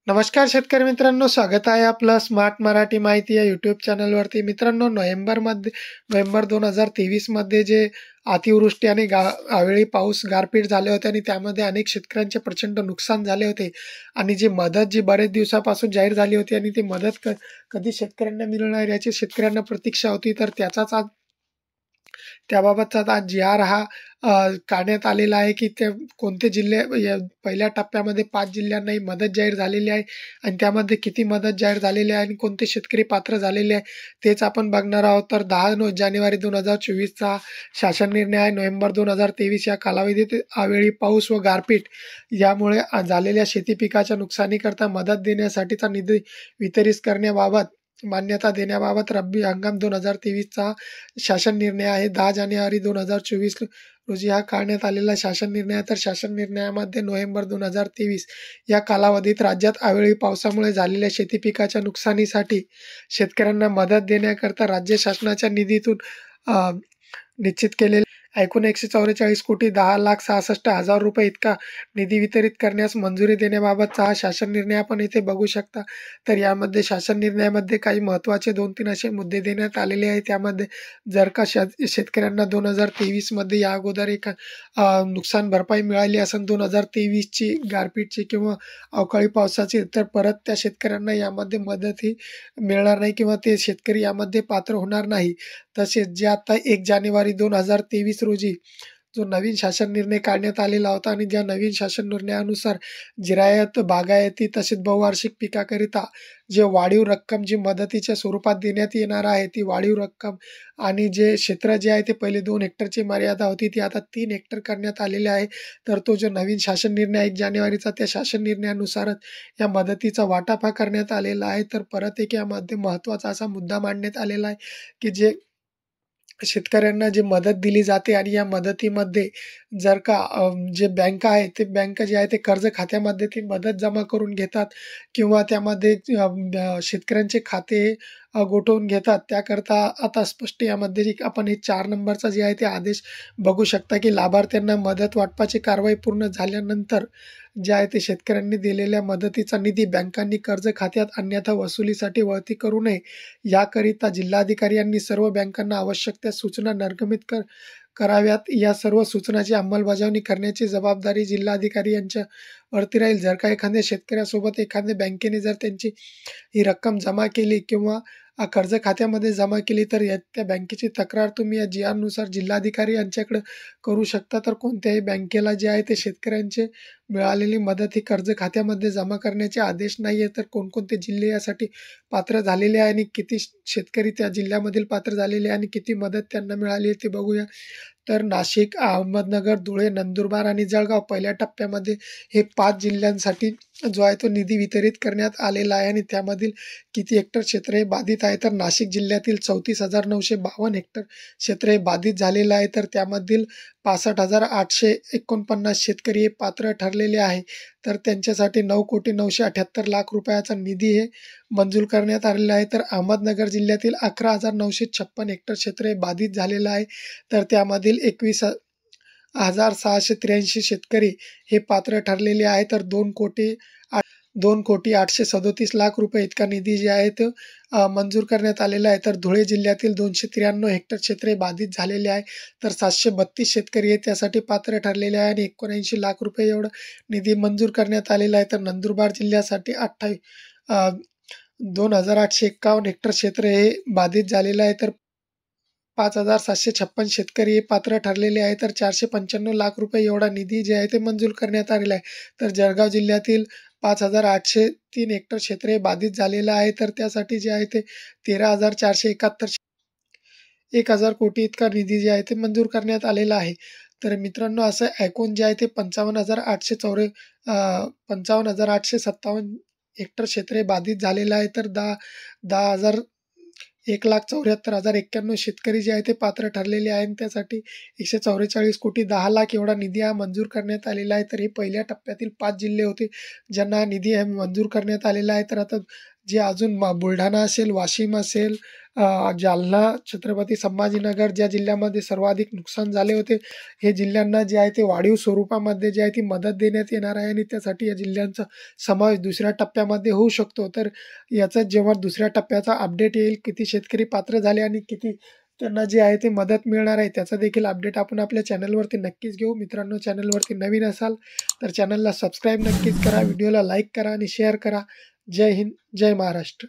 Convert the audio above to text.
नमस्कार शेतकरी मित्रांनो, स्वागत आहे आपलं स्मार्ट मराठी माहिती या यूट्यूब चॅनलवरती. मित्रांनो, नोव्हेंबर 2023 मध्ये जे अतिवृष्टी आणि अवेळी पाऊस, गारपीट झाले होते आणि त्यामध्ये अनेक शेतकऱ्यांचे प्रचंड नुकसान झाले होते. आणि जी मदत बरेच दिवसापासून जाहीर झाली होती आणि ती मदत कधी शेतकऱ्यांना मिळणार याची शेतकऱ्यांना प्रतीक्षा होती, तर त्याबाबतचा आज जी-आर हा काढण्यात आलेला आहे, की ते कोणते जिल्हे पहिल्या टप्प्यामध्ये 5 जिल्ह्यांना ही मदत जाहीर झालेली आहे आणि त्यामध्ये किती मदत जाहीर झालेली आहे आणि कोणते शेतकरी पात्र झालेले आहे, तेच आपण बघणार आहोत. तर 10 जानेवारी 2024चा शासन निर्णय आहे. नोव्हेंबर 2023 या कालावधीत अवेळी पाऊस व गारपीट यामुळे झालेल्या शेती पिकाच्या नुकसानीकरता मदत देण्यासाठीचा निधी वितरित करण्याबाबत मान्यता देण्याबाबत रब्बी हंगाम 2023चा शासन निर्णय आहे. 10 जानेवारी 2024 रोजी हा काढण्यात आलेला शासन निर्णय आहे. तर शासन निर्णयामध्ये नोव्हेंबर 2023 या कालावधीत राज्यात अवेळी पावसामुळे झालेल्या शेती पिकाच्या नुकसानीसाठी शेतकऱ्यांना मदत देण्याकरता राज्य शासनाच्या निधीतून निश्चित केलेले एकूण 144 कोटी 10,66,000 रुपये इतका निधी वितरित करण्यास मंजुरी देण्याबाबतचा हा शासन निर्णय आपण इथे बघू शकता. तर यामध्ये शासन निर्णयामध्ये काही महत्त्वाचे 2-3 असे मुद्दे देण्यात आलेले आहेत. त्यामध्ये जर का शेतकऱ्यांना 2023 मध्ये या अगोदर एक नुकसान भरपाई मिळाली असेल 2023ची गारपीटची किंवा अवकाळी पावसाची, तर परत त्या शेतकऱ्यांना यामध्ये मदतही मिळणार नाही किंवा ते शेतकरी यामध्ये पात्र होणार नाही. तसेच जे आता 1 जानेवारी 2023 रोजी जो नवीन शासन निर्णय काढण्यात आलेला होता आणि ज्या नवीन शासन निर्णयानुसार जिरायत, बागायती तसेच बहुवार्षिक पिकाकरिता जे वाढीव रक्कम जी मदतीच्या स्वरूपात देण्यात येणार आहे, ती वाढीव रक्कम आणि जे क्षेत्र जे आहे ते पहिले 2 हेक्टरची मर्यादा होती, ती आता 3 हेक्टर करण्यात आलेली आहे. तर तो जो नवीन शासन निर्णय 1 जानेवारीचा, त्या शासन निर्णयानुसारच या मदतीचा वाटाफा करण्यात आलेला आहे. तर परत एक यामध्ये महत्त्वाचा असा मुद्दा मांडण्यात आलेला आहे, की जे शेतकऱ्यांना जी मदत दिली जाते आणि या मदतीमध्ये जर का जे बँका आहे ते बँक जे आहे ते कर्ज खात्यामध्ये ती मदत जमा करून घेतात किंवा त्यामध्ये शेतकऱ्यांचे खाते गोठवून घेतात. त्याकरता आता स्पष्ट यामध्ये जी आपण हे 4 नंबरचा जे आहे ते आदेश बघू शकता, की लाभार्थ्यांना मदत वाटपाची कारवाई पूर्ण झाल्यानंतर जे आहे ते शेतकऱ्यांनी दिलेल्या मदतीचा निधी बँकांनी कर्ज खात्यात अन्यथा वसुलीसाठी वळती करू नये याकरिता जिल्हाधिकारी यांनी सर्व बँकांना आवश्यक त्या सूचना निर्गमित कराव्यात. या सर्व सूचनाची अंमलबजावणी करण्याची जबाबदारी जिल्हाधिकारी यांच्यावरती राहील. जर का एखाद्या शेतकऱ्यासोबत एखाद्या बँकेने जर त्यांची ही रक्कम जमा केली किंवा कर्ज खात्यामध्ये जमा केली, तर त्या बँकेची तक्रार तुम्ही या जी-आरनुसार जिल्हाधिकारी यांच्याकडे करू शकता. तर कोणत्याही बँकेला जे आहे ते शेतकऱ्यांचे मिळालेली मदत ही कर्ज खात्यामध्ये जमा करण्याचे आदेश नाही आहे. तर कोणकोणते जिल्हे यासाठी पात्र झालेले आहे आणि किती शेतकरी त्या जिल्ह्यामधील पात्र झालेले आहे आणि किती मदत त्यांना मिळाली आहे ते बघूया. तर नाशिक, अहमदनगर, धुळे, नंदुरबार आणि जळगाव पहिल्या टप्प्यामध्ये हे 5 जिल्ह्यांसाठी जो आहे तो निधी वितरित करण्यात आलेला आहे आणि त्यामधील किती हेक्टर क्षेत्र हे बाधित आहे, तर नाशिक जिल्ह्यातील 34,952 हेक्टर क्षेत्र हे बाधित झालेलं आहे. तर त्यामधील 65,849 शेतकरी हे पात्र ठरलेले आहे. तर त्यांच्यासाठी 9,978,00,000 रुपयाचा निधी हे मंजूर करण्यात आलेला आहे. तर अहमदनगर जिल्ह्यातील 11,956 हेक्टर क्षेत्र हे बाधित झालेलं आहे. तर त्यामधील 21,683 शेतकरी हे पात्र ठरलेले आहे. तर 2,837,00,000 रुपये इतका निधी जे आहे तो मंजूर करण्यात आलेला आहे. तर धुळे जिल्ह्यातील 293 हेक्टर क्षेत्र हे बाधित झालेले आहे. तर 732 शेतकरी हे त्यासाठी पात्र ठरलेले आहे आणि 79,00,000 रुपये एवढा निधी मंजूर करण्यात आलेला आहे. तर नंदुरबार जिल्ह्यासाठी 2,851 हेक्टर क्षेत्र हे बाधित झालेलं आहे. तर 5,756 शेतकरी हे पात्र ठरलेले आहे. तर 495,00,000 रुपये एवढा निधी जे आहे ते मंजूर करण्यात आलेला आहे. तर जळगाव जिल्ह्यातील 5,803 हेक्टर क्षेत्र हे बाधित झालेलं आहे. तर त्यासाठी जे आहे ते 13,471 1,000 कोटी इतका निधी जे आहे ते मंजूर करण्यात आलेला आहे. तर मित्रांनो, असं एकूण जे आहे ते 55,857 हेक्टर क्षेत्र हे बाधित झालेलं आहे. तर 1,74,091 शेतकरी जे आहे ते पात्र ठरलेले आहे आणि त्यासाठी 144 कोटी 10,00,000 एवढा निधी हा मंजूर करण्यात आलेला आहे. तर हे पहिल्या टप्प्यातील 5 जिल्हे होते ज्यांना निधी मंजूर करण्यात आलेला आहे. तर आता जे अजून बुलढाणा असेल, वाशिम असेल, जालना, छत्रपती संभाजीनगर ज्या जिल्ह्यामध्ये सर्वाधिक नुकसान झाले होते, हे जिल्ह्यांना जे आहे ते वाढीव स्वरूपामध्ये जे आहे ती मदत देण्यात येणार आहे आणि त्यासाठी या जिल्ह्यांचा समावेश दुसऱ्या टप्प्यामध्ये होऊ शकतो. तर याचा जेव्हा दुसऱ्या टप्प्याचा अपडेट येईल, किती शेतकरी पात्र झाले आणि किती त्यांना जे आहे ते मदत मिळणार आहे, त्याचा देखील अपडेट आपण आपल्या चॅनलवरती नक्कीच घेऊ. मित्रांनो, चॅनलवरती नवीन असाल तर चॅनलला सबस्क्राईब नक्कीच करा, व्हिडिओला लाईक करा आणि शेअर करा. जय हिंद, जय महाराष्ट्र.